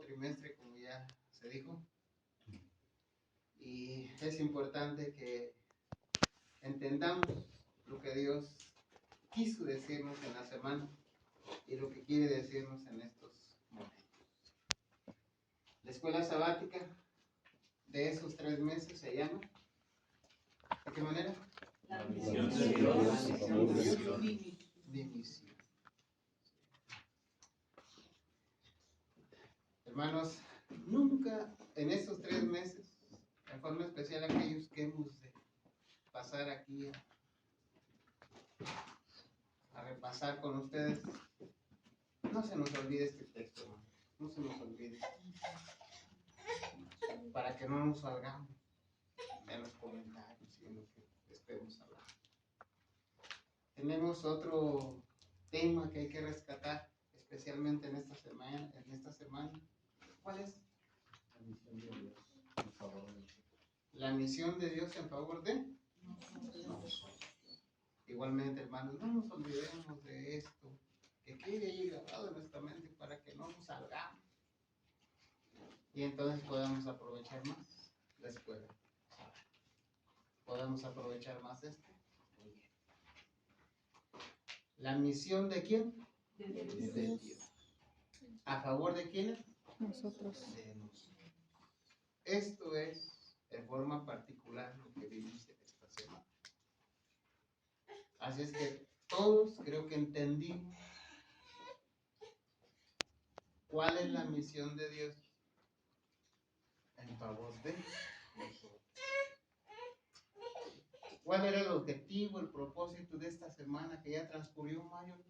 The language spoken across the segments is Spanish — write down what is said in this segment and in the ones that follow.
trimestre, como ya se dijo, y es importante que entendamos lo que Dios quiso decirnos en la semana y lo que quiere decirnos en estos momentos. La escuela sabática de esos 3 meses se llama, ¿de qué manera? La misión de Dios. La misión de Dios, mi misión. Hermanos, nunca en estos 3 meses, en forma especial aquellos que hemos de pasar aquí a repasar con ustedes, no se nos olvide este texto, hermano. No se nos olvide, para que no nos salgamos en los comentarios y en lo que estemos hablando. Tenemos otro tema que hay que rescatar, especialmente en esta semana. ¿Cuál es? La misión de Dios en favor de nosotros. La misión de Dios en favor de nosotros. Igualmente, hermanos, no nos olvidemos de esto, que quede ahí grabado en nuestra mente para que no nos salgamos. Y entonces podamos aprovechar más la escuela. ¿Podemos aprovechar más esto? Muy bien. ¿La misión de quién? De Dios. ¿A favor de quién? Nosotros. De nosotros. Esto es en forma particular lo que vimos en esta semana. Así es que todos creo que entendimos cuál es la misión de Dios en favor de nosotros. ¿Cuál era el objetivo, el propósito de esta semana que ya transcurrió, Mayo?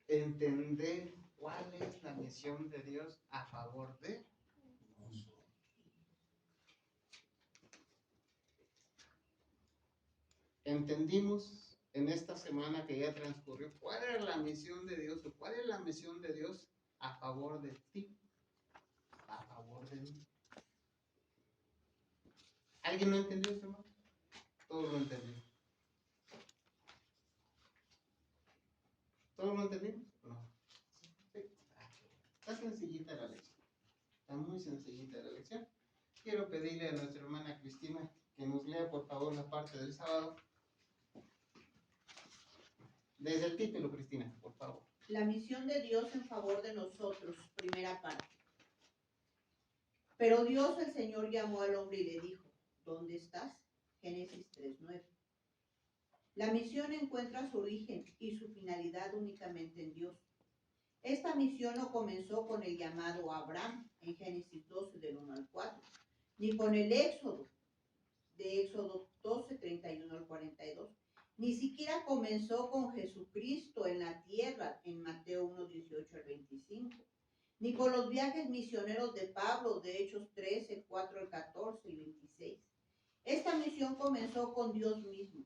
Entender cuál es la misión de Dios a favor de nosotros. Entendimos en esta semana que ya transcurrió cuál era la misión de Dios o cuál es la misión de Dios a favor de ti, a favor de mí. ¿Alguien no entendió esto, hermano? Todos lo entendimos. ¿Todos lo entendimos? No. Sí. Está sencillita la lección. Está muy sencillita la lección. Quiero pedirle a nuestra hermana Cristina que nos lea por favor la parte del sábado. Desde el título, Cristina, por favor. La misión de Dios en favor de nosotros, primera parte. Pero Dios el Señor llamó al hombre y le dijo, ¿dónde estás? Génesis 3:9. La misión encuentra su origen y su finalidad únicamente en Dios. Esta misión no comenzó con el llamado a Abraham en Génesis 12 del 1 al 4, ni con el Éxodo, de Éxodo 12, 31 al 42. Ni siquiera comenzó con Jesucristo en la tierra en Mateo 1, 18 al 25. Ni con los viajes misioneros de Pablo de Hechos 13, 4 al 14 y 26. Esta misión comenzó con Dios mismo,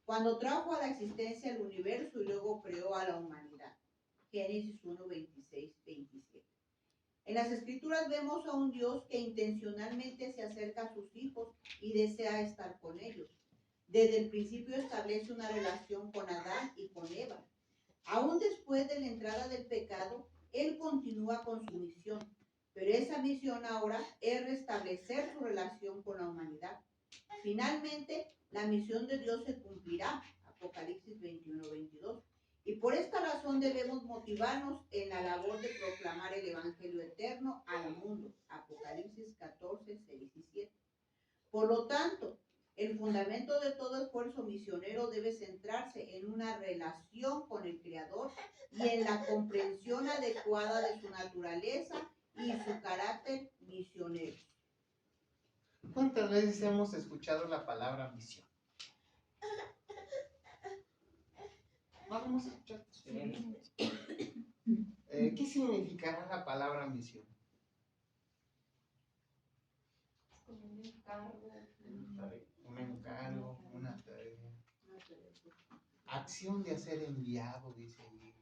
cuando trajo a la existencia el universo y luego creó a la humanidad. Génesis 1, 26, 27. En las Escrituras vemos a un Dios que intencionalmente se acerca a sus hijos y desea estar con ellos. Desde el principio establece una relación con Adán y con Eva. Aún después de la entrada del pecado, Él continúa con su misión, pero esa misión ahora es restablecer su relación con la humanidad. Finalmente, la misión de Dios se cumplirá, Apocalipsis 21, 22. Y por esta razón debemos motivarnos en la labor de proclamar el Evangelio eterno al mundo, Apocalipsis 14, 6 y 7. Por lo tanto, el fundamento de todo esfuerzo misionero debe centrarse en una relación con el Creador y en la comprensión adecuada de su naturaleza y su carácter misionero. ¿Cuántas veces hemos escuchado la palabra misión? Vamos a escuchar. ¿Qué significará la palabra misión? Un encargo. Un encargo, una tarea. Acción de hacer enviado, dice ahí,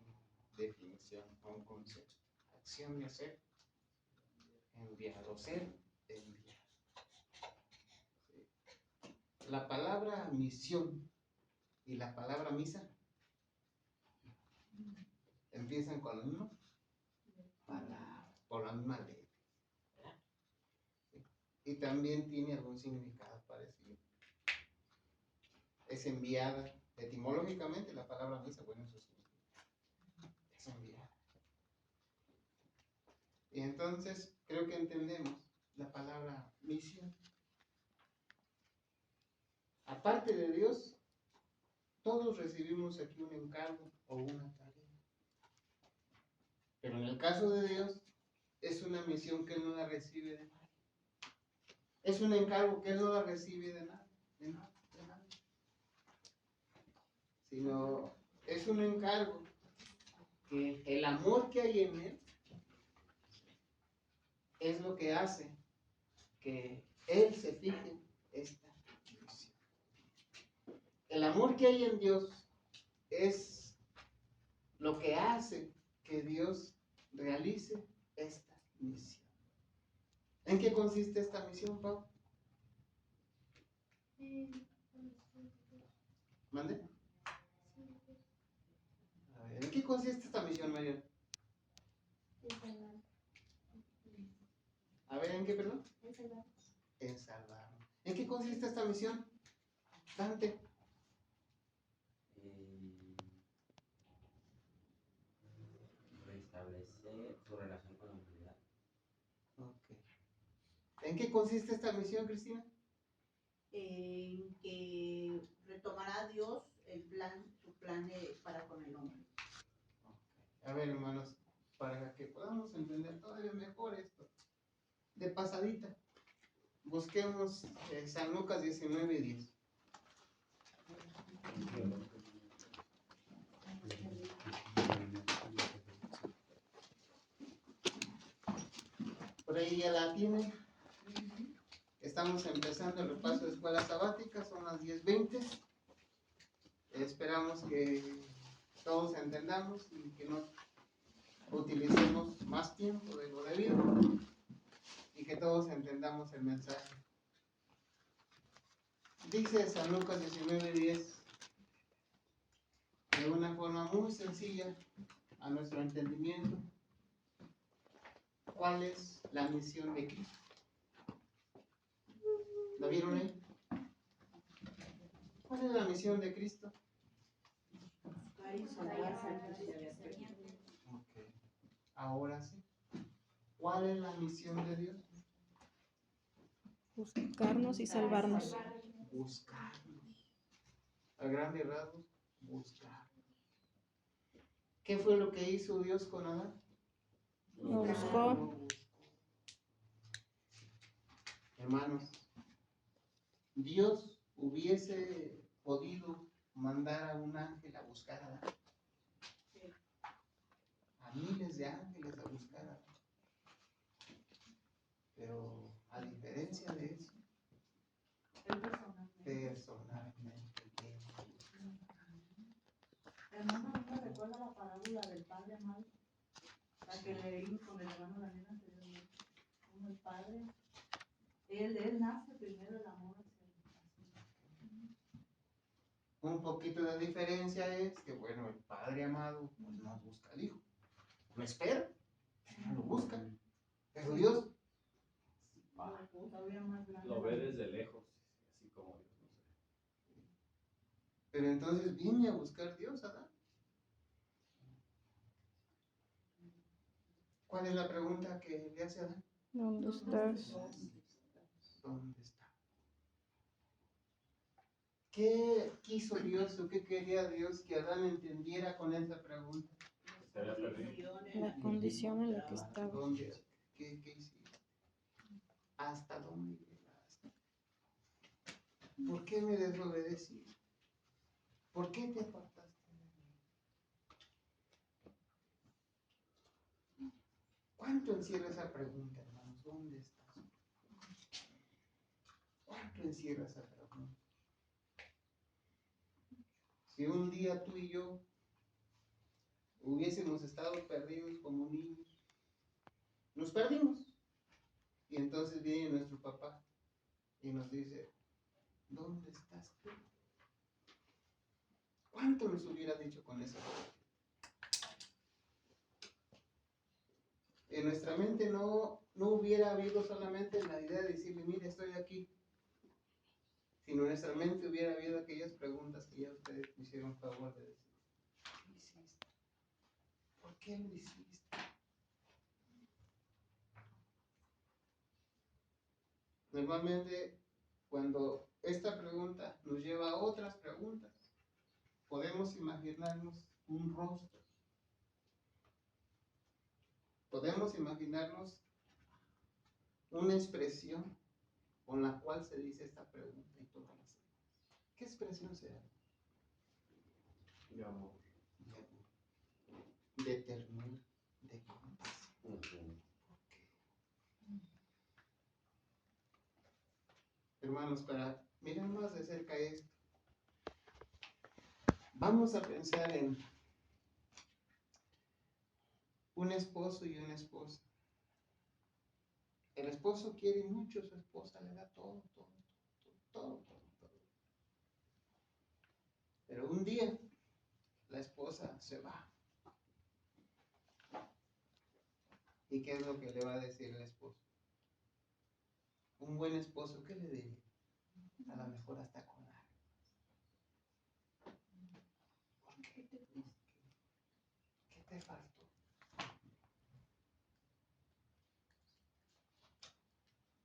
definición o un concepto. Acción de hacer enviado, ser enviado. Sí. La palabra misión y la palabra misa empiezan con la misma palabra, por la misma letra. Y también tiene algún significado parecido. Es enviada. Etimológicamente la palabra misa, bueno, eso significa. Es enviada. Y entonces creo que entendemos la palabra misión. Aparte de Dios, todos recibimos aquí un encargo o una tarea. Pero en el caso de Dios, es una misión que Él no la recibe de nadie. Es un encargo que Él no la recibe de nadie, de nadie. Sino es un encargo que el amor que hay en Él es lo que hace que Él se fije esta misión. El amor que hay en Dios es lo que hace que Dios realice esta misión. ¿En qué consiste esta misión, Pau? ¿Mande? A ver, ¿en qué consiste esta misión, María? A ver, ¿en qué, perdón? En salvarnos. ¿En qué consiste esta misión? Dante. Restablecer su relación con la humanidad. Okay. ¿En qué consiste esta misión, Cristina? En que retomará Dios su plan para con el hombre. A ver, hermanos, para que podamos entender todavía mejor esto, de pasadita, busquemos San Lucas 19:10. Por ahí ya la tiene. Estamos empezando el repaso de escuela sabática, son las 10:20. Esperamos que todos entendamos y que no utilicemos más tiempo de lo debido y que todos entendamos el mensaje. Dice San Lucas 19:10 de una forma muy sencilla a nuestro entendimiento. ¿Cuál es la misión de Cristo? ¿La vieron ahí? ¿Cuál es la misión de Cristo? Buscar y salvar al que se había perdido. Okay. Ahora sí. ¿Cuál es la misión de Dios? Buscarnos y salvarnos. Buscarnos. A grandes rasgos, buscarnos. ¿Qué fue lo que hizo Dios con Adán? Lo buscó. Hermanos, Dios hubiese podido mandar a un ángel a buscar a Adán. A miles de ángeles a buscar a Adán. Pero a diferencia de eso, personalmente, Hermano, ¿no me recuerda la parábola del padre amado? La que leímos con el hermano Daniel anteriormente. Como el padre, él nace primero el amor hacia el. un poquito de diferencia es que, bueno, el Padre amado pues no busca al Hijo. Lo espera, no lo busca. Pero Dios Todavía más grande. Lo ve desde lejos, así como Dios, no sé. Pero entonces viene a buscar Dios, Adán. ¿Cuál es la pregunta que le hace a Adán? ¿Dónde estás? ¿Dónde está? ¿Qué quiso Dios o qué quería Dios que Adán entendiera con esa pregunta? Estaría perdido. La condición en la que estaba. ¿Dónde? ¿Qué hiciste? ¿Hasta dónde llegaste? ¿Por qué me desobedeciste? ¿Por qué te apartaste de mí? ¿Cuánto encierra esa pregunta, hermanos? ¿Dónde estás? ¿Cuánto encierra esa pregunta? Si un día tú y yo hubiésemos estado perdidos como niños, nos perdimos. Y entonces viene nuestro papá y nos dice, ¿dónde estás tú? ¿Cuánto nos hubiera dicho con esa pregunta? en nuestra mente no hubiera habido solamente la idea de decirle, mire, estoy aquí, sino en nuestra mente hubiera habido aquellas preguntas que ya ustedes me hicieron favor de decir. ¿Qué hiciste? ¿Por qué lo hiciste? Normalmente, cuando esta pregunta nos lleva a otras preguntas, podemos imaginarnos un rostro. Podemos imaginarnos una expresión con la cual se dice esta pregunta y todas las demás. ¿Qué expresión será? De amor. De ternura, de compasión. ¿Por qué? Hermanos, para mirar más de cerca esto, vamos a pensar en un esposo y una esposa. El esposo quiere mucho a su esposa, le da todo. Pero un día la esposa se va. ¿Y qué es lo que le va a decir el esposo? Un buen esposo, ¿qué le diría? A lo mejor hasta con lágrimas. ¿Por qué te fuiste? ¿Qué te faltó?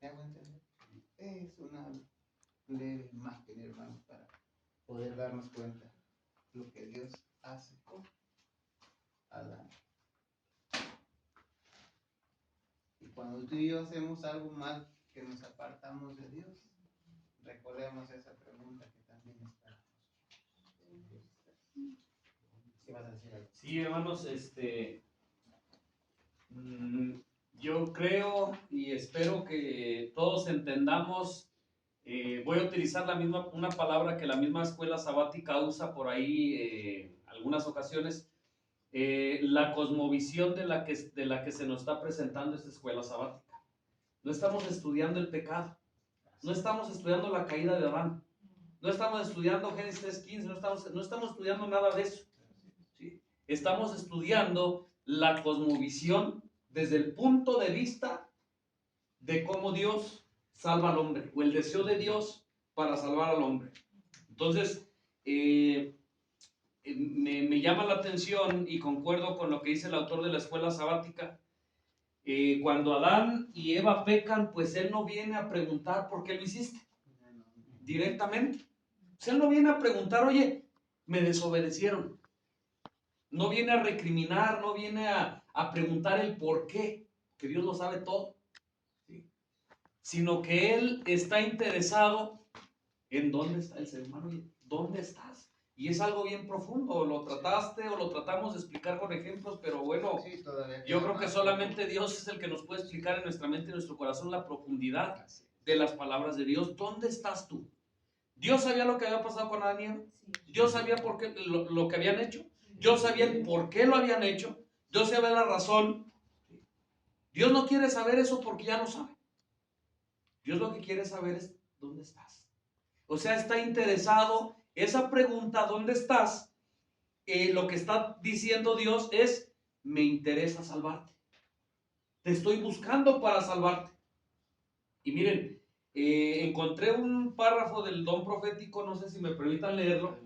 ¿Me hago entender? Es una leve imagen, hermanos, para poder darnos cuenta lo que Dios hace con Adán. Y cuando tú y yo hacemos algo mal, que nos apartamos de Dios, recordemos esa pregunta que también está. ¿Qué vas a decir algo? Sí, hermanos, yo creo y espero que todos entendamos. Voy a utilizar una palabra que la misma escuela sabática usa por ahí algunas ocasiones. La cosmovisión de la que se nos está presentando esta escuela sabática. No estamos estudiando el pecado, no estamos estudiando la caída de Adán, no estamos estudiando Génesis 3:15, no estamos estudiando nada de eso, ¿sí? Estamos estudiando la cosmovisión desde el punto de vista de cómo Dios salva al hombre, o el deseo de Dios para salvar al hombre. Entonces, me llama la atención y concuerdo con lo que dice el autor de la escuela sabática. Cuando Adán y Eva pecan, pues él no viene a preguntar por qué lo hiciste directamente. Pues él no viene a preguntar, oye, me desobedecieron. No viene a recriminar, no viene a preguntar el por qué, que Dios lo sabe todo, ¿sí? Sino que él está interesado en dónde está el ser humano, oye, ¿dónde estás? Y es algo bien profundo, lo trataste o lo tratamos de explicar con ejemplos, pero bueno, Sí, yo creo que solamente Dios es el que nos puede explicar en nuestra mente y en nuestro corazón la profundidad de las palabras de Dios. ¿Dónde estás tú? ¿Dios sabía lo que había pasado con Adán y Eva? ¿Dios sabía por qué, lo que habían hecho? ¿Dios sabía el por qué lo habían hecho? ¿Dios sabía la razón? Dios no quiere saber eso porque ya lo sabe. Dios lo que quiere saber es ¿dónde estás? O sea, está interesado. Esa pregunta, ¿dónde estás? Lo que está diciendo Dios es, me interesa salvarte. Te estoy buscando para salvarte. Y miren, encontré un párrafo del don profético, no sé si me permitan leerlo,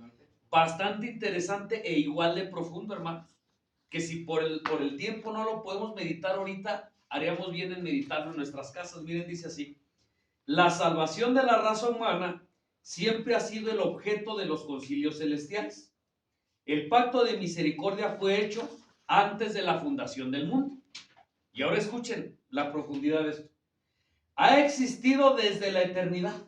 bastante interesante e igual de profundo, hermanos. Que si por el tiempo no lo podemos meditar ahorita, haríamos bien en meditarlo en nuestras casas. Miren, dice así: la salvación de la raza humana siempre ha sido el objeto de los concilios celestiales. El pacto de misericordia fue hecho antes de la fundación del mundo. Y ahora escuchen la profundidad de esto. Ha existido desde la eternidad.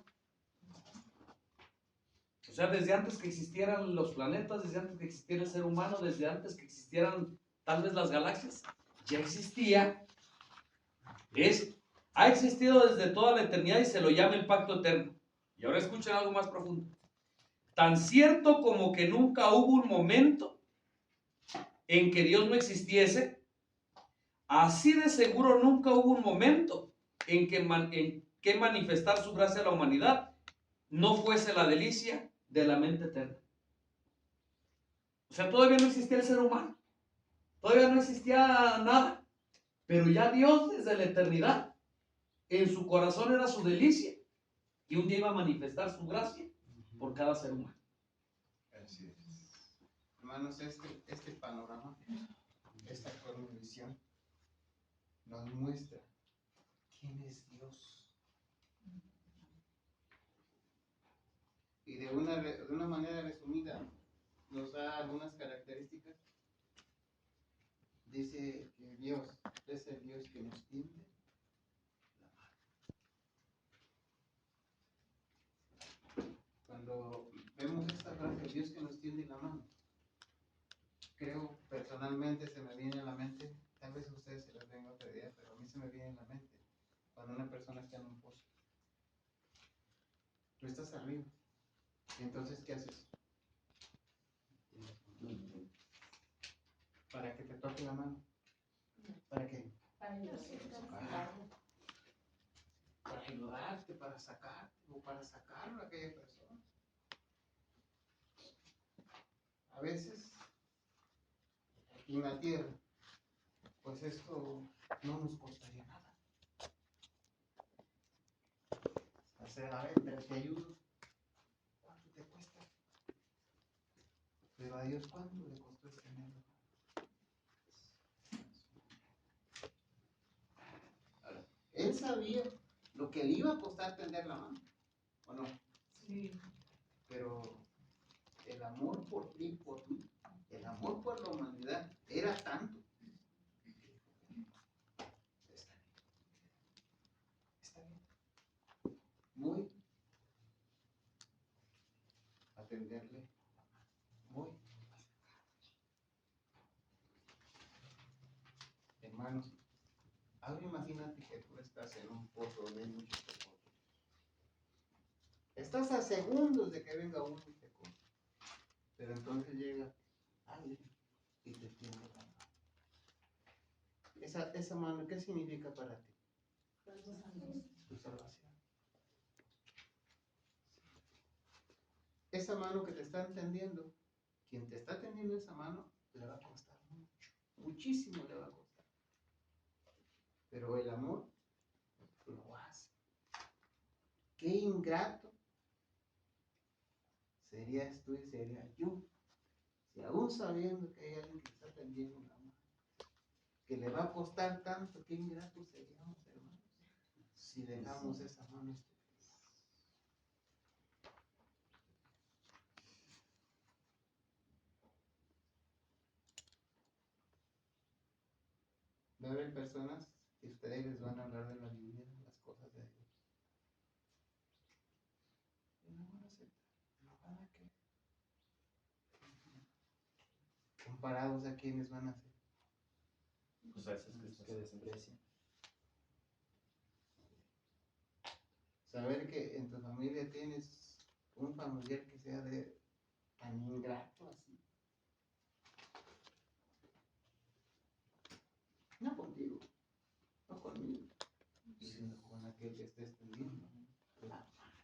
O sea, desde antes que existieran los planetas, desde antes que existiera el ser humano, desde antes que existieran tal vez las galaxias, ya existía. Ha existido desde toda la eternidad y se lo llama el pacto eterno. Y ahora escuchen algo más profundo. Tan cierto como que nunca hubo un momento en que Dios no existiese, así de seguro nunca hubo un momento en que manifestar su gracia a la humanidad no fuese la delicia de la mente eterna. O sea, todavía no existía el ser humano, todavía no existía nada, Pero ya Dios desde la eternidad, en su corazón era su delicia. Y un día iba a manifestar su gracia por cada ser humano. Así es. Hermanos, este panorama, esta cosmovisión, nos muestra quién es Dios. Y de una manera resumida, nos da algunas características. Dice que Dios es el Dios que nos tiende la mano. Cuando vemos esta frase, Dios que nos tiende la mano, creo personalmente se me viene a la mente, tal vez a ustedes se les venga otra idea, pero a mí se me viene a la mente cuando una persona está en un pozo. Tú estás arriba. Y entonces, ¿qué haces? Para que te toque la mano. ¿Para qué? Para ayudarte, para sacarte o para sacarlo a aquella persona. A veces, aquí en la tierra, pues esto no nos costaría nada. O sea, a ver, pero te ayudo. ¿Cuánto te cuesta? Pero a Dios, ¿cuánto le costó extenderlo? Él sabía lo que le iba a costar tender la mano, ¿o no? Sí. Pero el amor por ti, por mí, el amor por la humanidad era tanto. Está bien. Voy a tenderle la mano. Voy a acercarme. Hermanos, ahora imagínate que tú estás en un pozo de muchos tecotes. Estás a segundos de que venga uno y te come. Pero entonces llega alguien y te tiende la mano. Esa mano, ¿qué significa para ti? Tu salvación. Esa mano que te está tendiendo, quien te está tendiendo esa mano, le va a costar mucho, muchísimo le va a costar. Pero el amor lo hace. Qué ingrato serías tú y sería yo, si aún sabiendo que hay alguien que está tendiendo una mano, que le va a costar tanto, qué ingratos seríamos, hermanos, si dejamos esa mano extendida. Va a haber personas que ustedes les van a hablar de la Biblia, de las cosas de Dios. Y no van a aceptar, no van a querer. Comparados a quienes van a ser. Pues a esos Que desprecian. Saber que en tu familia tienes un familiar que sea tan ingrato así. No contigo, no conmigo, sino con aquel que estés tendiendo la mano.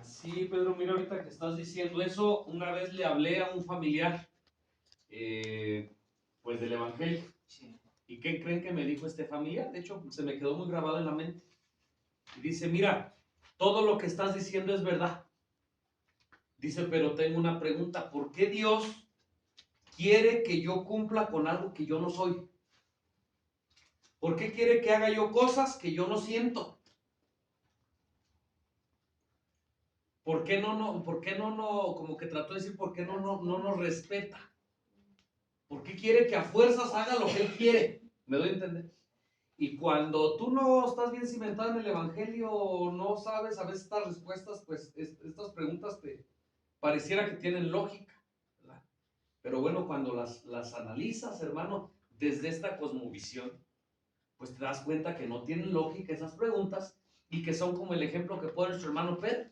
Sí, Pedro, mira, ahorita que estás diciendo eso, una vez le hablé a un familiar, pues del Evangelio. Sí. ¿Y qué creen que me dijo este familiar? De hecho, se me quedó muy grabado en la mente. Y dice, mira, todo lo que estás diciendo es verdad. Dice, pero tengo una pregunta, ¿por qué Dios quiere que yo cumpla con algo que yo no soy? ¿Por qué quiere que haga yo cosas que yo no siento? ¿Por qué no, como que trató de decir, por qué no nos respeta? ¿Por qué quiere que a fuerzas haga lo que él quiere? ¿Me doy a entender? Y cuando tú no estás bien cimentado en el Evangelio, no sabes a veces estas respuestas, pues estas preguntas te pareciera que tienen lógica, ¿verdad? Pero bueno, cuando las analizas, hermano, desde esta cosmovisión, pues te das cuenta que no tienen lógica esas preguntas y que son como el ejemplo que pone nuestro hermano Pedro.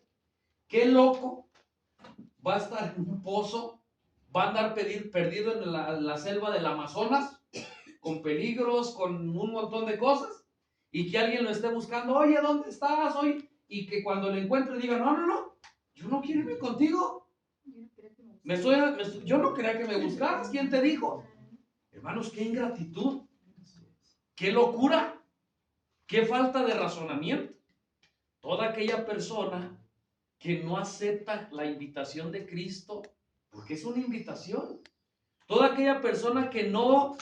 ¿Qué loco va a estar en un pozo, va a andar perdido en la selva del Amazonas, con peligros, con un montón de cosas, y que alguien lo esté buscando, oye, ¿dónde estás? Oye, y que cuando lo encuentre diga, no, yo no quiero irme contigo. Yo no quería que me buscaras, ¿quién te dijo? Hermanos, qué ingratitud. ¡Qué locura! ¡Qué falta de razonamiento! Toda aquella persona que no acepta la invitación de Cristo, porque es una invitación. Toda aquella persona que no,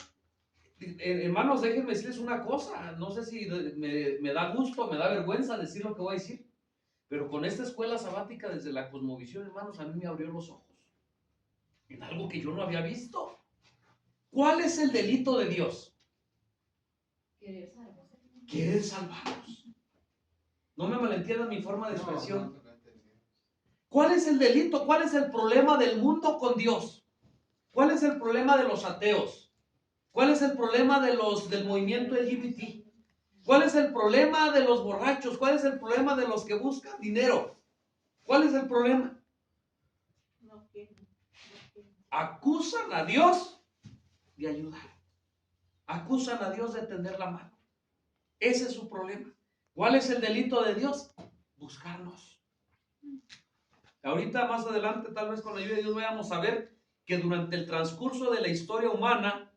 hermanos, déjenme decirles una cosa, no sé si me da gusto, me da vergüenza decir lo que voy a decir, pero con esta escuela sabática desde la cosmovisión, hermanos, a mí me abrió los ojos en algo que yo no había visto. ¿Cuál es el delito de Dios? Querer salvarnos. No me malentiendan mi forma de expresión. ¿Cuál es el delito? ¿Cuál es el problema del mundo con Dios? ¿Cuál es el problema de los ateos? ¿Cuál es el problema del movimiento LGBT? ¿Cuál es el problema de los borrachos? ¿Cuál es el problema de los que buscan dinero? ¿Cuál es el problema? Acusan a Dios de ayudar. Acusan a Dios de tender la mano. Ese es su problema. ¿Cuál es el delito de Dios? Buscarnos. Ahorita más adelante, tal vez con la ayuda de Dios, vamos a ver que durante el transcurso de la historia humana,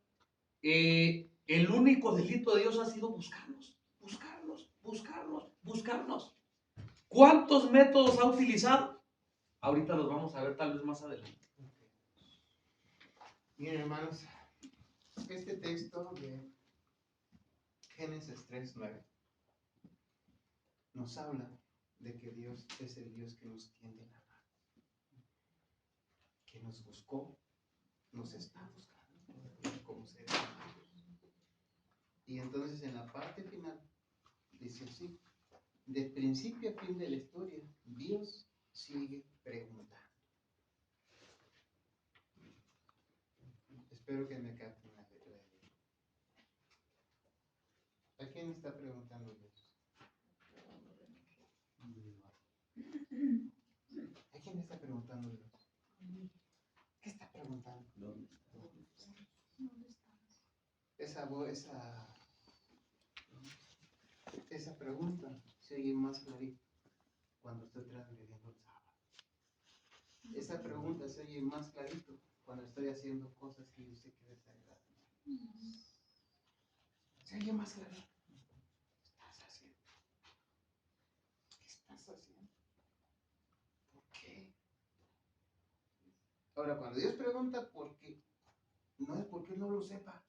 el único delito de Dios ha sido buscarnos, buscarnos, buscarnos, buscarnos. ¿Cuántos métodos ha utilizado? Ahorita los vamos a ver tal vez más adelante. Miren, hermanos, este texto de Génesis 3:9 nos habla de que Dios es el Dios que nos tiende la mano, que nos buscó, nos está buscando como seres humanos. Y entonces en la parte final dice así: de principio a fin de la historia, Dios sigue preguntando. Espero que me capten la letra de Dios. ¿A quién está preguntando Dios? ¿A quién está preguntando Dios? ¿Qué está preguntando? Esa pregunta se oye más clarita cuando estoy transgrediendo el sábado. Esa pregunta se oye más clarito cuando estoy haciendo cosas que yo sé que desagradan. Se oye más clarito. ¿Qué estás haciendo? ¿Qué estás haciendo? ¿Por qué? Ahora, cuando Dios pregunta por qué, no es porque no lo sepa,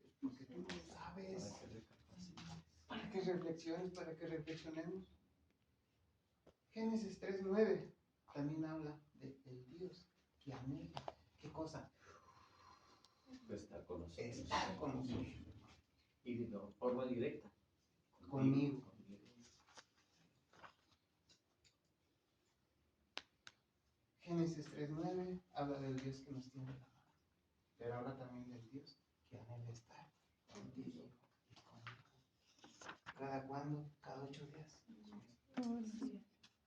es porque tú no lo sabes. Para que reflexiones, para que reflexionemos. Génesis 3:9 también habla del Dios que anhela. ¿Qué cosa? Estar con nosotros. Estar con nosotros. Y de forma directa. Conmigo. Génesis 3:9 habla del Dios que nos tiene la mano, pero habla también del Dios que anhela estar contigo y conmigo. ¿Cada cuándo? Cada 8 días.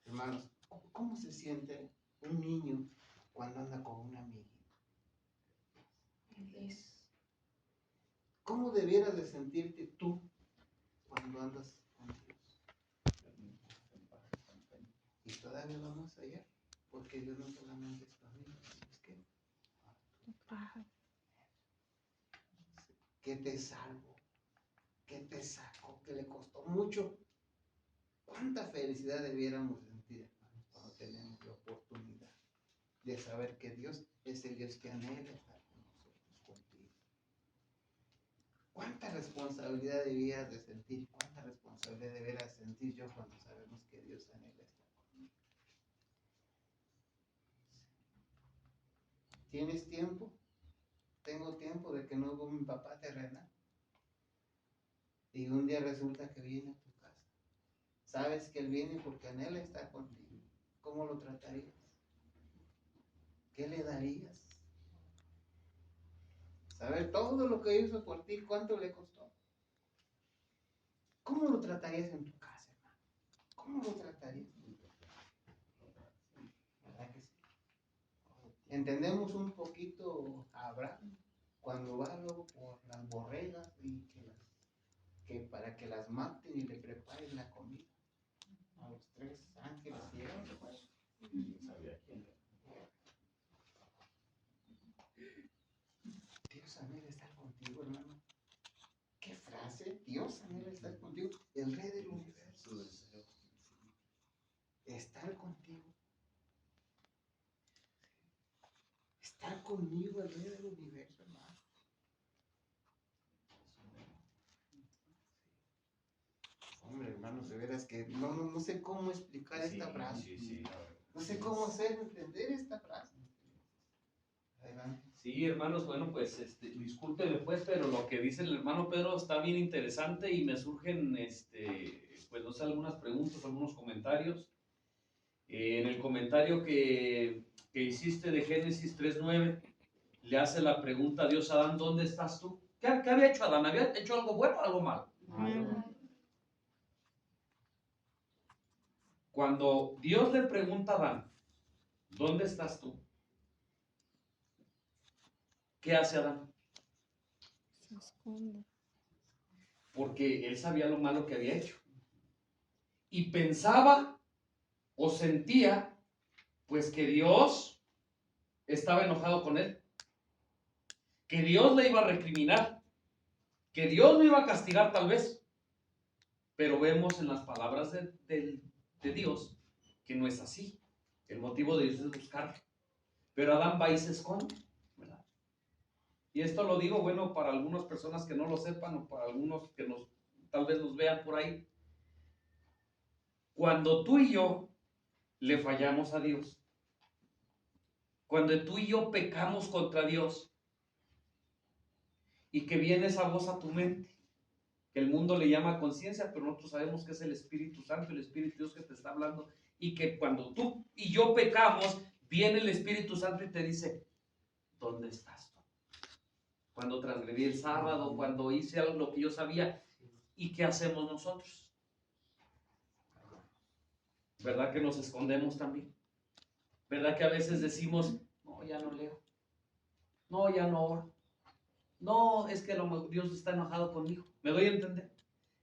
Hermanos, ¿cómo se siente un niño cuando anda con una amiga? Feliz. ¿Cómo debieras de sentirte tú cuando andas con Dios? Y todavía vamos allá, porque Dios no solamente es tu amigo, es que ¿qué te salvo? ¿Qué te saco? ¿Qué le costó mucho? ¿Cuánta felicidad debiéramos sentir, hermanos, cuando tenemos la oportunidad de saber que Dios es el Dios que anhela estar con nosotros, contigo? ¿Cuánta responsabilidad debieras de sentir? ¿Cuánta responsabilidad debería sentir yo cuando sabemos que Dios anhela estar conmigo? ¿Tienes tiempo? Tengo tiempo de que no hubo mi papá terrenal. Y un día resulta que viene a tu casa. Sabes que él viene porque anhela estar contigo. ¿Cómo lo tratarías? ¿Qué le darías? Saber todo lo que hizo por ti, ¿cuánto le costó? ¿Cómo lo tratarías en tu casa, hermano? ¿Cómo lo tratarías? ¿Verdad que sí? Entendemos un poquito a Abraham cuando va luego por las borregas y que para que las maten y le preparen la comida a los 3 ángeles llegaron. Sabía quién. Dios anhela estar contigo, hermano. ¿Qué frase? Dios anhela estar contigo, el Rey del universo. Estar contigo. Estar conmigo, el Rey del universo, hermano. Hombre, hermanos, de veras que no sé cómo explicar esta frase. No sé cómo hacer entender esta frase. Adelante. Sí, hermanos, bueno, pues discúlpenme pues, pero lo que dice el hermano Pedro está bien interesante y me surgen, pues no sé, algunas preguntas, algunos comentarios. En el comentario que hiciste de Génesis 3:9, le hace la pregunta a Dios a Adán, ¿dónde estás tú? ¿Qué había hecho Adán? ¿Había hecho algo bueno o algo malo? Cuando Dios le pregunta a Adán, ¿dónde estás tú? ¿Qué hace Adán? Se esconde. Porque él sabía lo malo que había hecho. Y pensaba o sentía, pues que Dios estaba enojado con él. Que Dios le iba a recriminar. Que Dios lo iba a castigar tal vez. Pero vemos en las palabras de Dios que no es así. El motivo de Dios es buscarlo. Pero Adán va y se esconde, ¿verdad? Y esto lo digo, bueno, para algunas personas que no lo sepan o para algunos que tal vez nos vean por ahí. Cuando tú y yo le fallamos a Dios, cuando tú y yo pecamos contra Dios y que viene esa voz a tu mente, que el mundo le llama conciencia, pero nosotros sabemos que es el Espíritu Santo, el Espíritu Dios que te está hablando, y que cuando tú y yo pecamos, viene el Espíritu Santo y te dice, ¿dónde estás tú? Cuando transgredí el sábado, cuando hice algo lo que yo sabía, ¿y qué hacemos nosotros? ¿Verdad que nos escondemos también? ¿Verdad que a veces decimos, no, ya no leo, no, ya no oro, no, es que Dios está enojado conmigo? ¿Me doy a entender?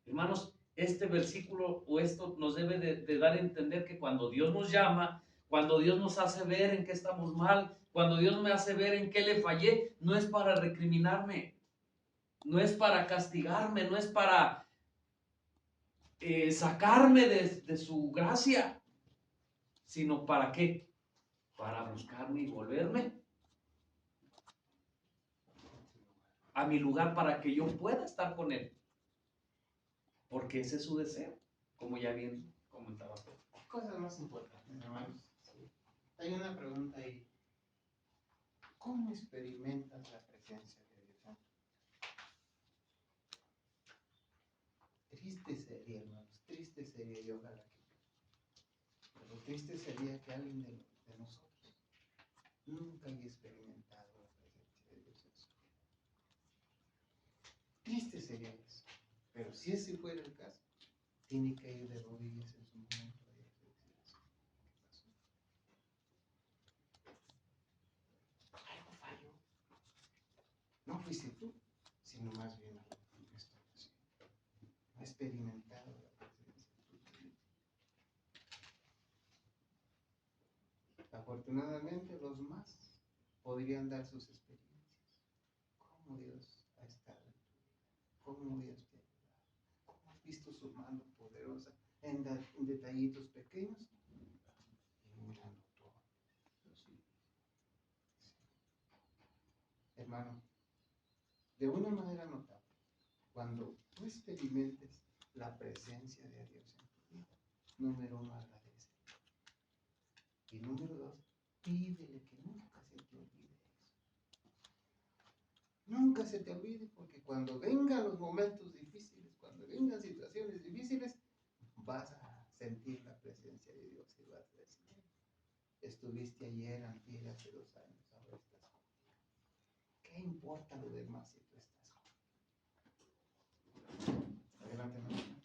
Hermanos, este versículo o esto nos debe de dar a entender que cuando Dios nos llama, cuando Dios nos hace ver en qué estamos mal, cuando Dios me hace ver en qué le fallé, no es para recriminarme, no es para castigarme, no es para sacarme de su gracia, sino para qué, para buscarme y volverme a mi lugar para que yo pueda estar con Él. Porque ese es su deseo, como ya bien comentaba. Cosas más importantes, hermanos. Hay una pregunta ahí. ¿Cómo experimentas la presencia de Dios? Triste sería, hermanos, triste sería, y ojalá que pero triste sería que alguien de nosotros nunca haya experimentado la presencia de Dios en su vida. Triste sería eso. Pero si ese fuera el caso, tiene que ir de rodillas en su momento de reflexión. ¿Qué pasó? Algo falló. No fuiste tú, sino más bien a la restauración. No ha experimentado la presencia de Dios. Afortunadamente, los más podrían dar sus experiencias. Cómo Dios ha estado en tu vida. Cómo Dios te ha ayudado. Cómo has visto su mano poderosa en detallitos pequeños y mirando todo. Hermano, de una manera notable, cuando tú experimentes la presencia de Dios en tu vida, número uno, agradece. Y número dos, pídele que nunca se te olvide eso. Nunca se te olvide, porque cuando vengan los momentos difíciles, cuando vengan situaciones difíciles, vas a sentir la presencia de Dios y vas a decir, estuviste ayer, antier, hace 2 años, ahora estás conmigo. ¿Qué importa lo demás si tú estás conmigo? Adelante, hermano.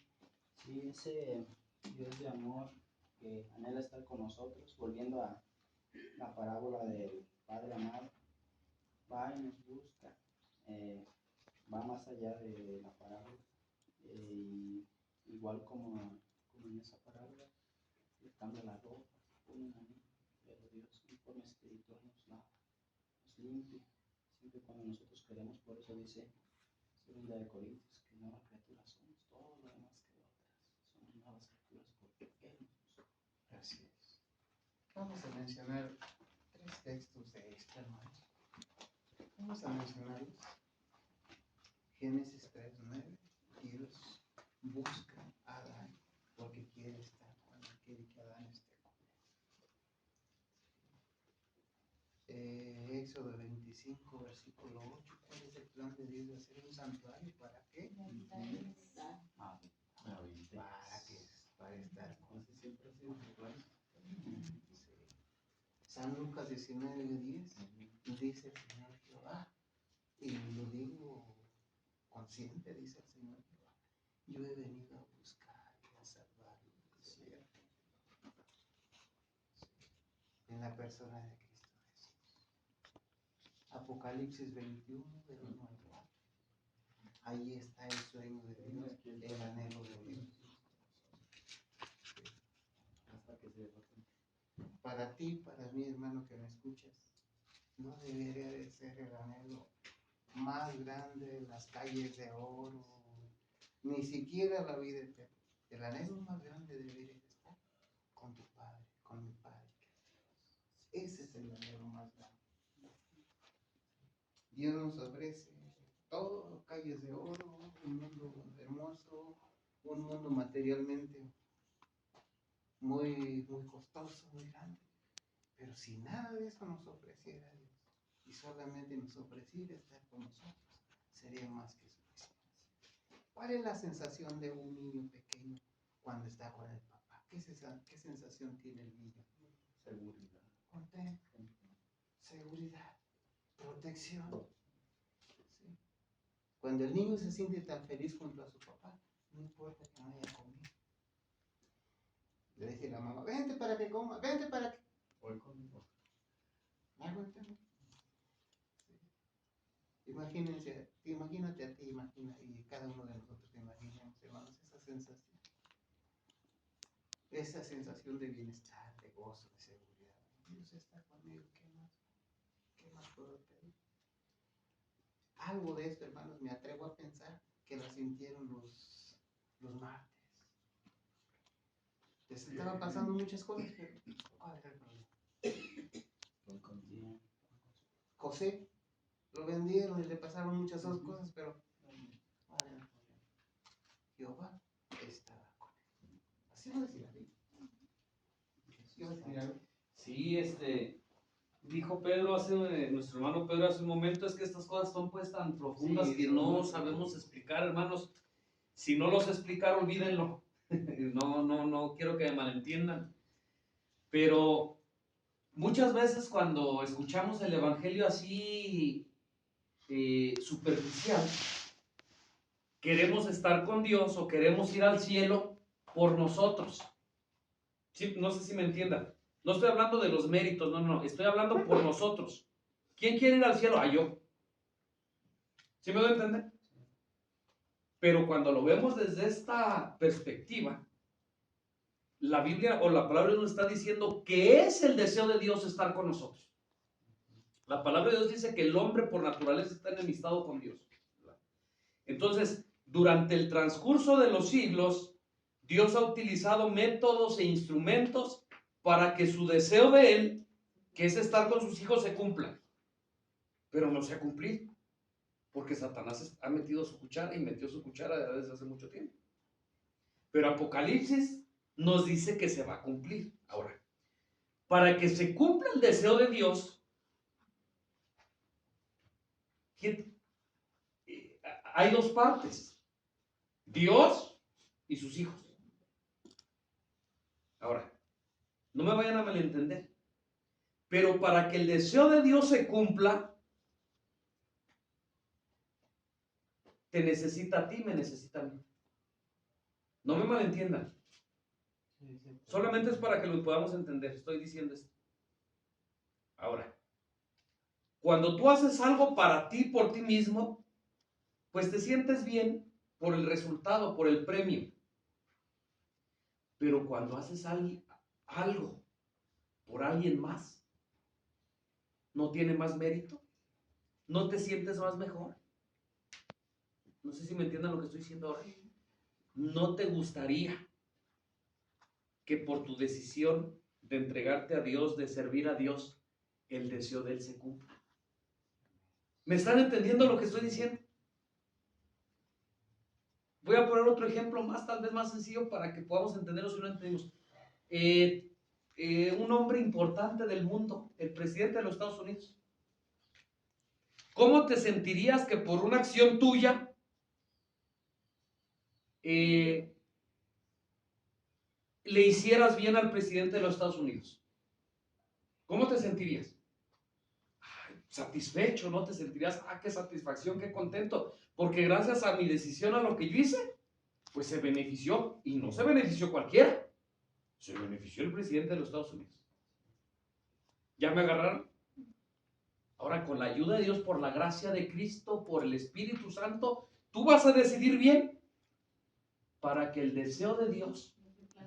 Sí, ese Dios de amor que anhela estar con nosotros, volviendo a la parábola del Padre amado, va y nos busca, va más allá de la parábola, y igual como en esa parábola, le cambia la ropa, pone una niña, pero Dios en forma espiritual nos lava, nos limpia, siempre cuando nosotros queremos. Por eso dice, Segunda de Corintios, que nueva criatura somos, todo lo demás que otras. Somos nuevas criaturas porque Él nos buscó. Así es. Vamos a mencionar 3 textos de esto, hermanos. Vamos a mencionarlos. Génesis 3:9. Dios busca a Adán porque quiere estar con él, quiere que Adán esté con él. Éxodo 25, versículo 8. ¿Cuál es el plan de Dios de hacer un santuario? ¿Para qué? Para estar con él. Siempre ha sido su plan. San Lucas 19:10 dice el Señor Jehová, y lo digo consciente, dice el Señor Jehová, yo he venido a buscar y a salvar lo que se pierde. En la persona de Cristo Jesús. Apocalipsis 21, del 1 al 4. Ahí está el sueño de Dios, el anhelo de Dios. Hasta que se derroten. Para ti, para mí, hermano, que me escuchas, no debería de ser el anhelo más grande, las calles de oro, ni siquiera la vida eterna. El anhelo más grande debería de estar con tu Padre, con mi Padre. Ese es el anhelo más grande. Dios nos ofrece todo, calles de oro, un mundo hermoso, un mundo materialmente muy costoso, muy grande. Pero si nada de eso nos ofreciera Dios y solamente nos ofreciera estar con nosotros, sería más que suficiente. ¿Cuál es la sensación de un niño pequeño cuando está con el papá? ¿Qué sensación tiene el niño? Seguridad. Contento, seguridad, protección. ¿Sí? Cuando el niño se siente tan feliz junto a su papá, no importa que no haya comido. Le dice la mamá, vente para que coma, vente para que... Voy conmigo. ¿Algo entiendes? Sí. Imagínate a ti, imagina, y cada uno de nosotros imaginemos, hermanos, esa sensación de bienestar, de gozo, de seguridad. Dios está conmigo, ¿qué más puedo pedir? Algo de esto, hermanos, me atrevo a pensar que lo sintieron los mártires. Les estaba pasando muchas cosas, pero ¿cuál era el problema? José lo vendieron y le pasaron muchas otras cosas, pero ¿cuál era el problema? Jehová estaba con él. Así lo decía la Biblia. ¿Iba a decir algo? Sí, dijo Pedro, nuestro hermano Pedro hace un momento, es que estas cosas son pues tan profundas Sí, que son no muy sabemos profundas. explicar, hermanos. Si no los explicar, olvídenlo. No quiero que me malentiendan. Pero muchas veces cuando escuchamos el evangelio así superficial, queremos estar con Dios o queremos ir al cielo por nosotros. Sí, no sé si me entiendan. No estoy hablando de los méritos, no, estoy hablando por nosotros. ¿Quién quiere ir al cielo? Yo. ¿Sí me doy a entender? Pero cuando lo vemos desde esta perspectiva, la Biblia o la palabra nos está diciendo que es el deseo de Dios estar con nosotros. La palabra de Dios dice que el hombre por naturaleza está enemistado con Dios. Entonces, durante el transcurso de los siglos, Dios ha utilizado métodos e instrumentos para que su deseo de Él, que es estar con sus hijos, se cumpla. Pero no se ha cumplido, porque Satanás ha metido su cuchara y metió su cuchara desde hace mucho tiempo. Pero Apocalipsis nos dice que se va a cumplir. Ahora, para que se cumpla el deseo de Dios, hay dos partes: Dios y sus hijos. Ahora, no me vayan a malentender, pero para que el deseo de Dios se cumpla, te necesita a ti, me necesita a mí. No me malentiendan. Solamente es para que lo podamos entender. Estoy diciendo esto. Ahora, cuando tú haces algo para ti, por ti mismo, pues te sientes bien por el resultado, por el premio. Pero cuando haces algo por alguien más, ¿no tiene más mérito? ¿No te sientes más mejor? No sé si me entiendan lo que estoy diciendo ahora. ¿No te gustaría que por tu decisión de entregarte a Dios, de servir a Dios, el deseo de Él se cumpla? ¿Me están entendiendo lo que estoy diciendo? Voy a poner otro ejemplo más, tal vez más sencillo, para que podamos entenderlo si no entendemos. Un hombre importante del mundo, el presidente de los Estados Unidos. ¿Cómo te sentirías que por una acción tuya le hicieras bien al presidente de los Estados Unidos? ¿Cómo te sentirías? Ay, satisfecho, ¿no? Te sentirías, qué satisfacción, qué contento, porque gracias a mi decisión, a lo que yo hice, pues se benefició, y no se benefició cualquiera, se benefició el presidente de los Estados Unidos. ¿Ya me agarraron? Ahora, con la ayuda de Dios, por la gracia de Cristo, por el Espíritu Santo, tú vas a decidir bien para que el deseo de Dios,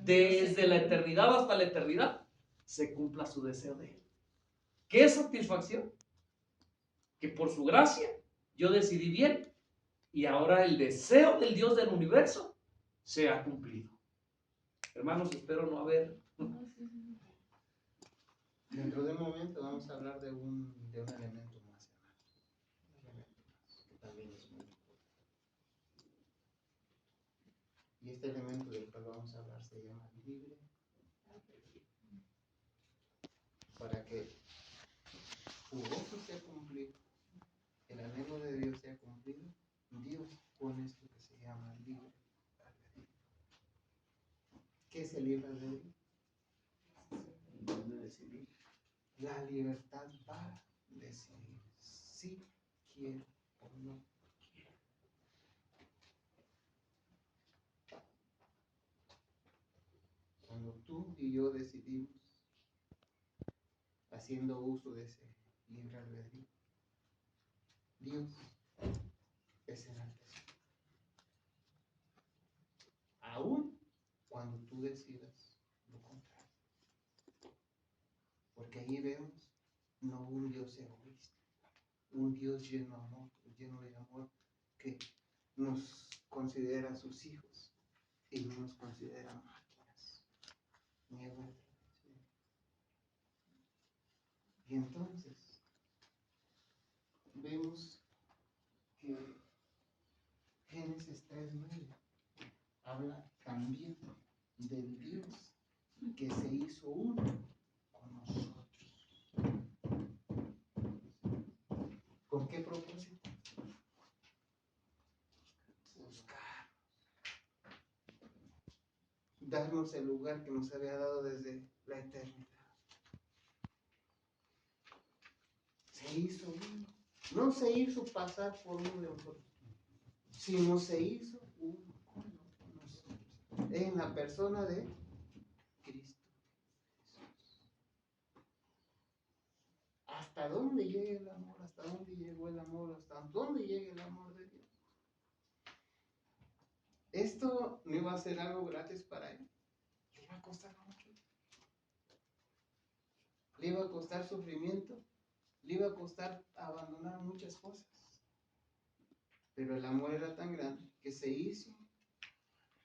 desde la eternidad hasta la eternidad, se cumpla su deseo de Él. ¿Qué satisfacción? Que por su gracia yo decidí bien y ahora el deseo del Dios del universo se ha cumplido. Hermanos, espero no haber... Dentro de un momento vamos a hablar de un elemento más, un elemento más, que también es muy importante. Y este elemento del cual vamos a hablar se llama libre albedrío. Para que tu gozo sea cumplido, el anhelo de Dios sea cumplido, Dios pone esto que se llama libre albedrío. ¿Qué es el libre albedrío? La libertad para decidir si quiero o no quiero. Cuando tú y yo decidimos, haciendo uso de ese libre albedrío, Dios es enaltecido. Aún cuando tú decidas lo contrario. Porque ahí vemos no un Dios egoísta, un Dios lleno de amor, que nos considera sus hijos y no nos considera máquinas. Y entonces vemos que Génesis 3:9 habla también del Dios que se hizo uno con nosotros. ¿Con qué propósito? Buscar. Darnos el lugar que nos había dado desde la eternidad. Se hizo uno. No se hizo pasar por uno de nosotros, sino se hizo uno con nosotros. En la persona de Cristo Jesús. ¿Hasta dónde llega el amor? ¿Hasta dónde llegó el amor? ¿Hasta dónde llega el amor de Dios? Esto no iba a ser algo gratis para él. Le iba a costar mucho. Le iba a costar sufrimiento. Le iba a costar abandonar muchas cosas. Pero el amor era tan grande que se hizo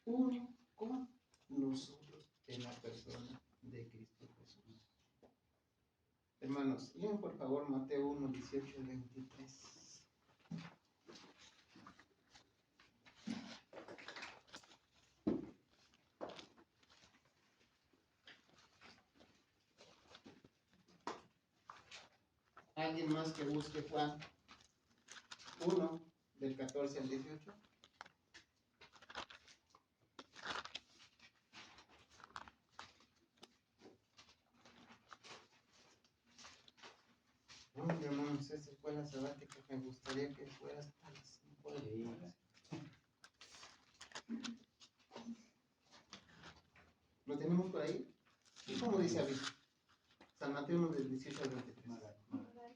uno con nosotros en la persona de Cristo Jesús. Hermanos, lean por favor Mateo 1, 18 al 23. ¿Alguien más que busque Juan 1, del 14 al 18? Bueno, hermanos, esta escuela sabática me gustaría que fuera hasta las 5 de la tarde. ¿Lo tenemos por ahí? ¿Y cómo dice aviso? San Mateo 1, del 18 al 23.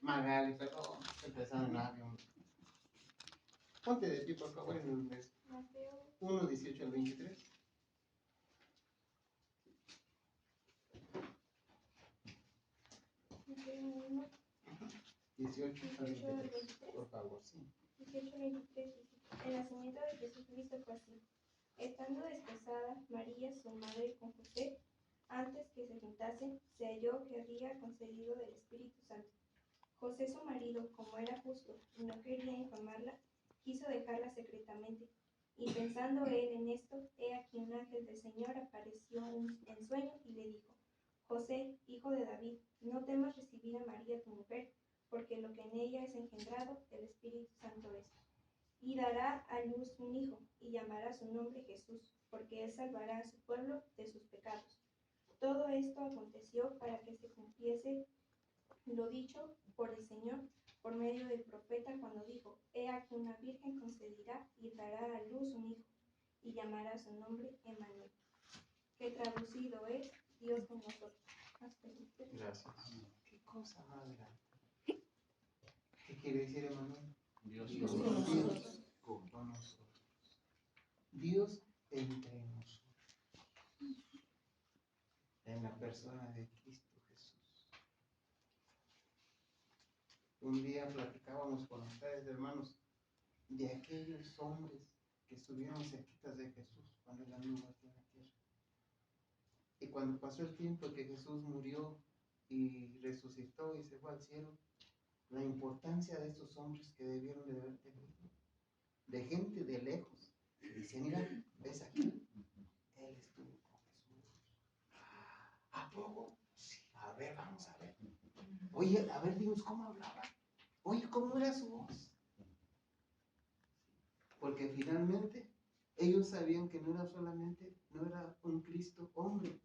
Magali, perdón, empezando en algo. Ponte de pie, por favor, en el mes. 1, 18 al 23. Mateo 18 al 23, por favor, sí. 18 al 23. En la siguiente Jesucristo fue así. Estando desposada María, su madre, con José, antes que se juntasen, se halló que había concebido del Espíritu Santo. José, su marido, como era justo y no quería infamarla, quiso dejarla secretamente. Y pensando él en esto, he aquí un ángel del Señor apareció en sueño y le dijo: José, hijo de David, no temas recibir a María tu mujer, porque lo que en ella es engendrado, el Espíritu Santo es. Y dará a luz un hijo, y llamará su nombre Jesús, porque él salvará a su pueblo de sus pecados. Todo esto aconteció para que se cumpliese lo dicho por el Señor por medio del profeta cuando dijo: He aquí una virgen concebirá y dará a luz un hijo, y llamará su nombre Emmanuel, que traducido es Dios con nosotros. Hasta aquí. Gracias. Qué cosa más grande. ¿Qué quiere decir, Emmanuel? Dios Dios con con nosotros. nosotros. Con nosotros. Dios entre nosotros. En la persona de Cristo Jesús. Un día platicábamos con ustedes, hermanos, de aquellos hombres que estuvieron cerquitas de Jesús cuando él anduvo aquí en la tierra. Y cuando pasó el tiempo que Jesús murió y resucitó y se fue al cielo, la importancia de estos hombres que debieron de haber tenido, de gente de lejos, que decían: mira, ves aquí, él estuvo con Jesús. ¿A poco? Sí, a ver, vamos a ver. Oye, a ver, dinos cómo hablaba. Oye, ¿cómo era su voz? Porque finalmente ellos sabían que no era solamente, no era un Cristo hombre,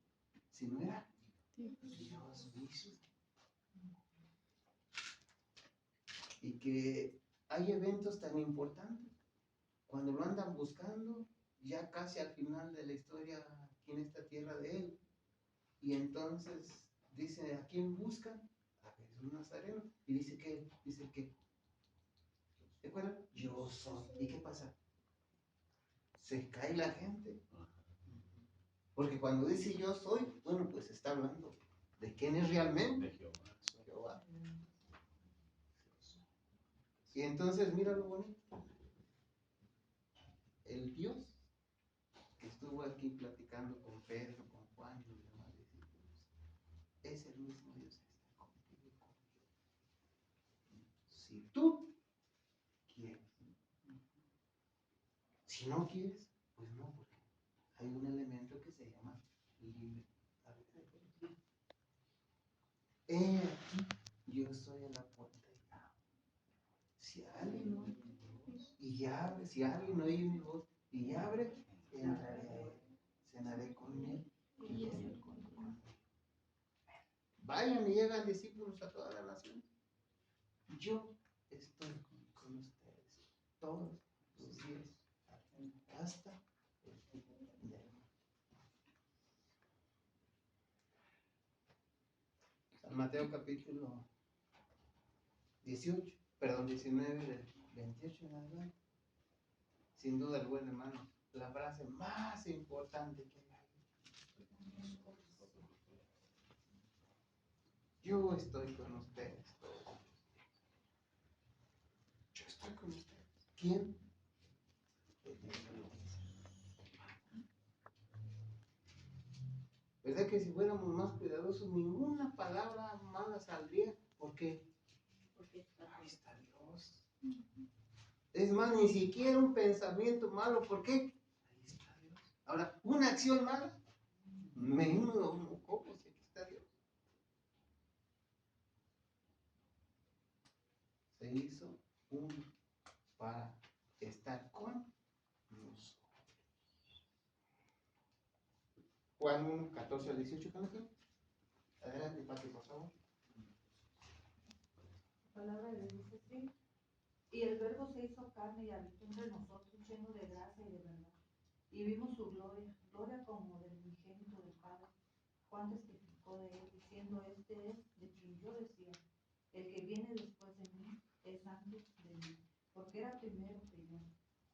sino era Dios mismo. Y que hay eventos tan importantes, cuando lo andan buscando, ya casi al final de la historia aquí en esta tierra de él, y entonces dice: ¿a quién buscan? A Jesús Nazareno. Y dice que, ¿se acuerdan? Yo soy. ¿Y qué pasa? Se cae la gente. Porque cuando dice yo soy, bueno, pues está hablando de quién es realmente. De Jehová. Jehová. Y entonces mira lo bonito. El Dios que estuvo aquí platicando con Pedro, con Juan y los demás discípulos, es el mismo Dios que está contigo y conmigo. Si tú quieres. Si no quieres, pues no, porque hay un elemento que se llama libre albedrío. He aquí, yo estoy en la puerta y llamo. Si alguien oye mi voz y abre, si alguien oye mi voz y abre, entraré, cenaré con él y él conmigo. Vayan y llegan discípulos a toda la nación. Yo estoy con ustedes todos los días hasta el fin del mundo. San Mateo capítulo 19, del 28 en adelante. Sin duda alguna, hermano, la frase más importante que hay. Yo estoy con ustedes todos. Yo estoy con ustedes. ¿Quién? ¿Verdad que si fuéramos más cuidadosos, ninguna palabra mala saldría? ¿Por qué? Porque Ahí está Dios. Es más, ni siquiera un pensamiento malo. ¿Por qué? Ahí está Dios. Ahora, una acción mala, menos, ¿cómo? Si aquí está Dios. Se hizo uno para estar con nosotros. Juan 1, 14 al 18, ¿qué nos Adelante, Pati, por favor. La palabra de Dios dice así: y el Verbo se hizo carne y habitó entre nosotros, lleno de gracia y de verdad. Y vimos su gloria, gloria como del unigénito del Padre. Juan testificó de él, diciendo: este es de quien yo decía, el que viene después de mí es antes de mí, porque era primero que yo.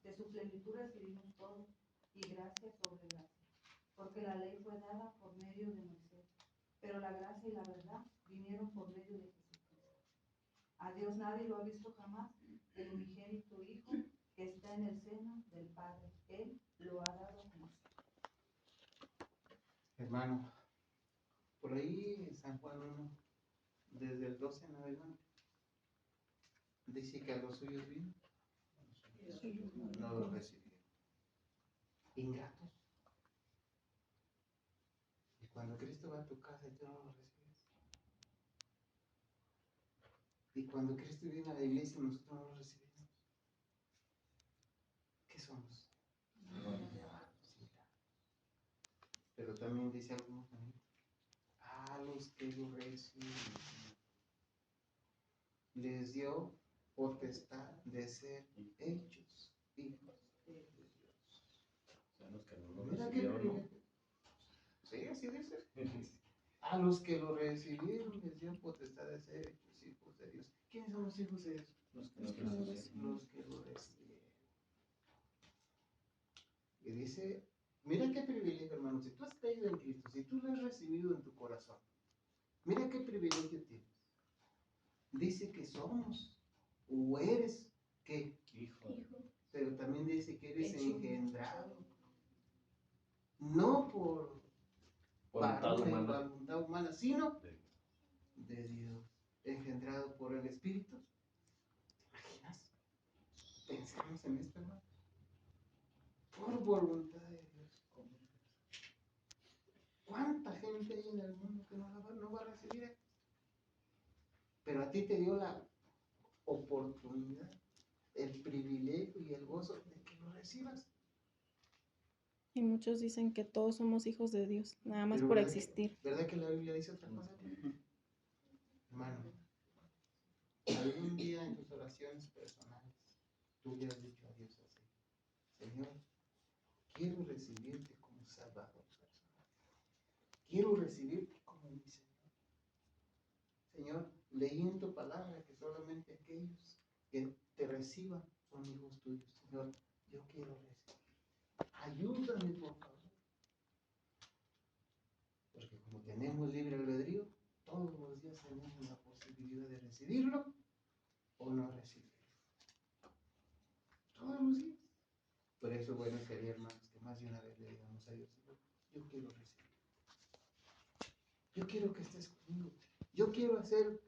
De su plenitud recibimos todo, y gracia sobre gracia. Porque la ley fue dada por medio de Moisés, pero la gracia y la verdad vinieron por medio de Jesucristo. A Dios nadie lo ha visto jamás, el unigénito Hijo, está en el seno del Padre. Él lo ha dado a conocer. Hermano, por ahí en San Juan 1, desde el 12 en adelante, dice que a los suyos vino, no los recibieron. Ingratos. Y cuando Cristo va a tu casa y tú no lo recibes. Y cuando Cristo viene a la iglesia y nosotros no lo recibimos. ¿Qué somos? Pero también dice algo muy bonito. A los que lo reciben, les dio potestad de ser hechos hijos de Dios. O sea, los que no lo Mira qué recibieron, ¿no? privilegio. Sí, así dice. A los que lo recibieron les dio potestad de ser hechos hijos de Dios. ¿Quiénes son los hijos de Dios? Los que no recibieron. Los que lo recibieron. Y dice, mira qué privilegio, hermano. Si tú has creído en Cristo, si tú lo has recibido en tu corazón, mira qué privilegio tienes. Dice que somos o eres que Hijo. pero también dice que eres Hecho. engendrado, no por Voluntad humana. voluntad humana, sino De- de Dios, engendrado por el Espíritu. ¿Te imaginas? Pensamos en esto, hermano. Por voluntad de Dios. ¿Cuánta gente hay en el mundo que no va a recibir esto? Pero a ti te dio la oportunidad, el privilegio y el gozo de que lo recibas. Y muchos dicen que todos somos hijos de Dios, nada más Pero por ¿verdad existir. ¿Verdad que la Biblia dice otra cosa? Hermano, algún día en tus oraciones personales, tú le has dicho a Dios así: Señor, quiero recibirte como Salvador personal. Quiero recibirte como mi Señor. Señor, leí en tu palabra que solamente aquellos que te reciban son hijos tuyos. Señor, yo quiero recibir. Ayúdame, por favor. Porque como tenemos libre albedrío, todos los días tenemos la posibilidad de recibirlo o no recibirlo. Todos los días. Por eso, bueno, sería, hermanos, que más de una vez le digamos a Dios: Señor, yo quiero recibir. Yo quiero que estés conmigo. Yo quiero hacer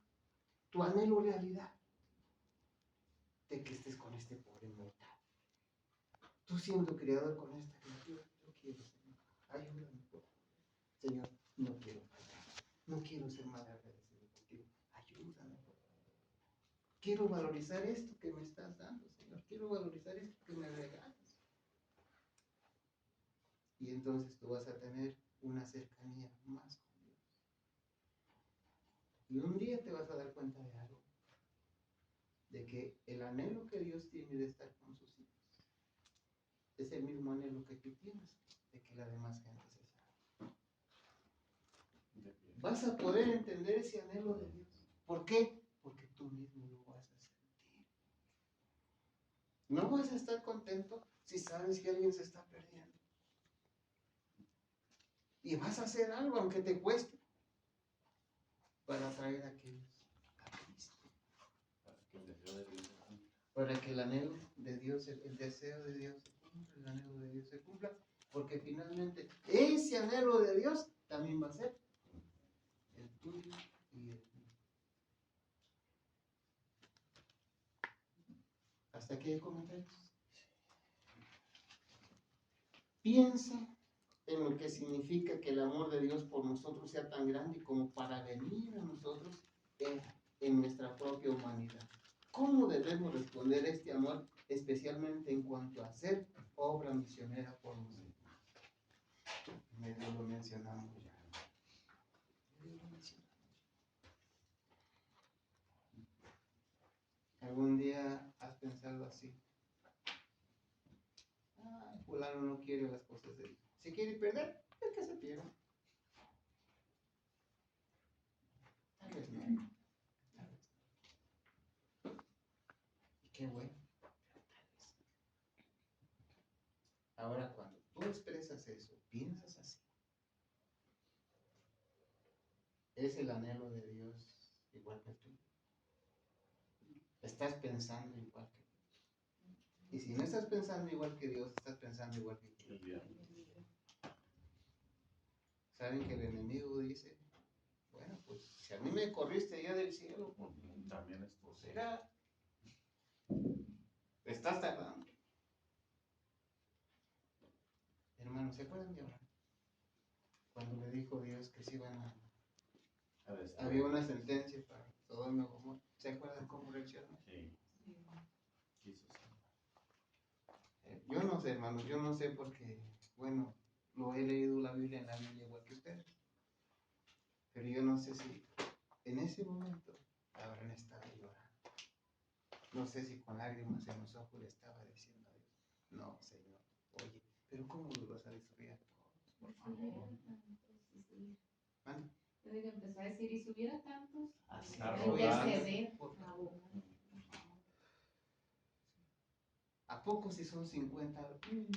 tu anhelo realidad. De que estés con este pobre mortal. Tú siendo creador con esta criatura, yo quiero, Señor. Ayúdame, por favor. Señor, no quiero fallar. No quiero ser mal agradecido contigo. Ayúdame, por favor. Quiero valorizar esto que me estás dando, Señor. Quiero valorizar esto que me regalas. Y entonces tú vas a tener una cercanía más con Dios. Y un día te vas a dar cuenta de algo. De que el anhelo que Dios tiene de estar con sus hijos es el mismo anhelo que tú tienes de que la demás gente se salve. Vas a poder entender ese anhelo de Dios. ¿Por qué? Porque tú mismo lo vas a sentir. No vas a estar contento si sabes que alguien se está perdiendo. Y vas a hacer algo, aunque te cueste, para traer a aquellos a Cristo. Para que el anhelo de Dios, el deseo de Dios se cumpla, el anhelo de Dios se cumpla, porque finalmente ese anhelo de Dios también va a ser el tuyo y el mío. Hasta aquí hay comentarios. Piensa en lo que significa que el amor de Dios por nosotros sea tan grande como para venir a nosotros en nuestra propia humanidad. ¿Cómo debemos responder a este amor, especialmente en cuanto a hacer obra misionera por nosotros? Medio lo mencionamos ya. ¿Algún día has pensado así? Fulano no quiere las cosas de Dios. ¿Se quiere perder? Es que se pierda. Tal vez no. Tal vez no. Y qué bueno. Pero tal vez no. Ahora, cuando tú expresas eso, piensas así, es el anhelo de Dios igual que tú. Estás pensando igual que tú. Y si no estás pensando igual que Dios, estás pensando igual que Dios. El diablo. Saben que el enemigo dice, bueno, pues si a mí me corriste ya del cielo, pues También es será, estás tardando. Hermanos, ¿se acuerdan de Abraham? Cuando le dijo Dios que se iban a destruir. había una sentencia para Sodoma y Gomorra. ¿Se acuerdan cómo reaccionó? Sí. Quiso salvar. Yo no sé, hermanos, yo no sé porque, bueno, lo he leído la Biblia en la Biblia igual que ustedes. Pero yo no sé si en ese momento Abraham estaba llorando. No sé si con lágrimas en los ojos le estaba diciendo a Dios, no, Señor, oye, pero ¿cómo los vas a destruir a todos? Por favor. ¿Mande? Yo digo, empezó a decir, y si hubiera tantos, Así A es. rogar. interceder, Por a favor. abogar. ¿A poco si son 50?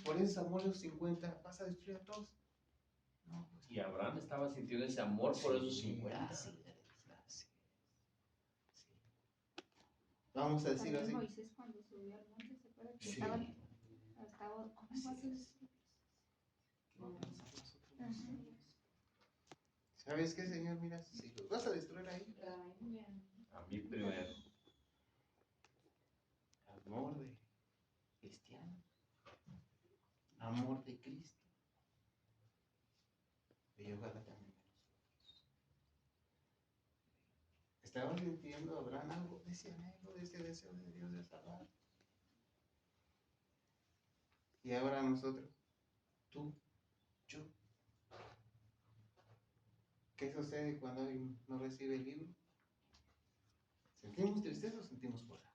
Por ese amor de los 50 vas a destruir a todos. No, pues. Y Abraham estaba sintiendo ese amor por esos Sí, 50. así es. Sí. Vamos a decir También así. Moisés cuando subió al monte, ¿se acuerdan que Sí. estaban hasta ¿cómo Así va a ser? es. No pensar nosotros. Ajá. ¿Sabes qué, Señor? Mira, si los vas a destruir ahí, A mí primero. amor de cristiano, amor de Cristo, y ojalá también de nosotros. Estaba sintiendo Abraham algo de ese anhelo, de ese deseo de Dios de salvar. Y ahora nosotros, tú, yo. ¿Qué sucede cuando alguien no recibe el libro? ¿Sentimos tristeza o sentimos coraje?